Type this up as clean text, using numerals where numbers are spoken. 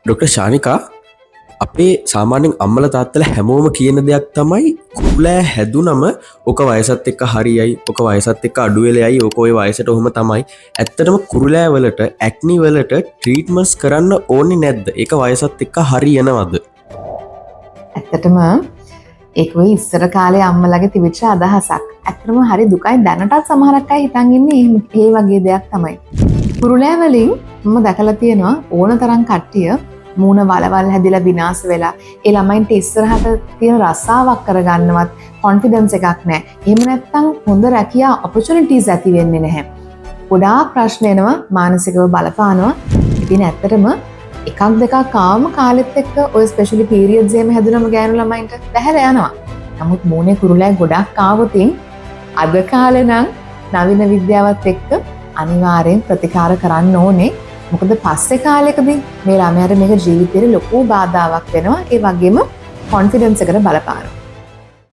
Doctor Shanika අපේ සාමාන්‍යෙන් අම්මල තාත්තල හැමෝම කියන දෙයක් තමයි කුරුලෑ හැදුනම ඕක වයසත් එක්ක හරියයි ඕක වයසත් එක්ක අඩුවෙලයයි ඕක ඔය වයසට ඔහොම තමයි ඇත්තටම කුරුලෑවලට ඇක්නි වලට ට්‍රීට්මන්ට්ස් කරන්න ඕනේ නැද්ද ඒක වයසත් එක්ක හරියනවද ඇත්තටම ඒක වෙයි ඉස්සර කාලේ අම්මලගේ තිබිච්ච අදහසක්. ඇත්තටම හරි දුකයි දැනටත් සමහරක් අය හිතන් ඉන්නේ ඒ වගේ දෙයක් තමයි. කුරුලෑ වලින් මම දැකලා තියෙනවා ඕන තරම් කට්ටිය මූණ වලවල් හැදිලා විනාශ වෙලා ඒ ළමයින්ට ඉස්සරහට තියෙන රස්සාවක් කරගන්නවත් කොන්ෆිඩන්ස් එකක් නැහැ. එහෙම නැත්නම් හොඳ රැකියා ඔපචුනිටිස් ඇති වෙන්නේ නැහැ. ගොඩාක් ප්‍රශ්න එනවා මානසිකව බලපානවා. ඉතින් ඇත්තටම එකක් දෙකක් ආවම කාලෙත් එක්ක ඔය ස්පෙෂලි පීරියඩ්ස් එහෙම හැදුනම ගෑනු ළමයින්ට බැහැලා යනවා. නමුත් මූණේ කුරුලෑ ගොඩක් ආවොතින් අද කාලේ නම් නවීන විද්‍යාවත් එක්ක අනිවාර්යෙන් ප්‍රතිකාර කරන්න ඕනේ. මොකද පස්සේ කාලෙකදී මේ ළමයාට මේක ජීවිතේට ලොකු බාධාවක් වෙනවා. ඒ වගේම කොන්ෆිඩන්ස් එකට බලපානවා.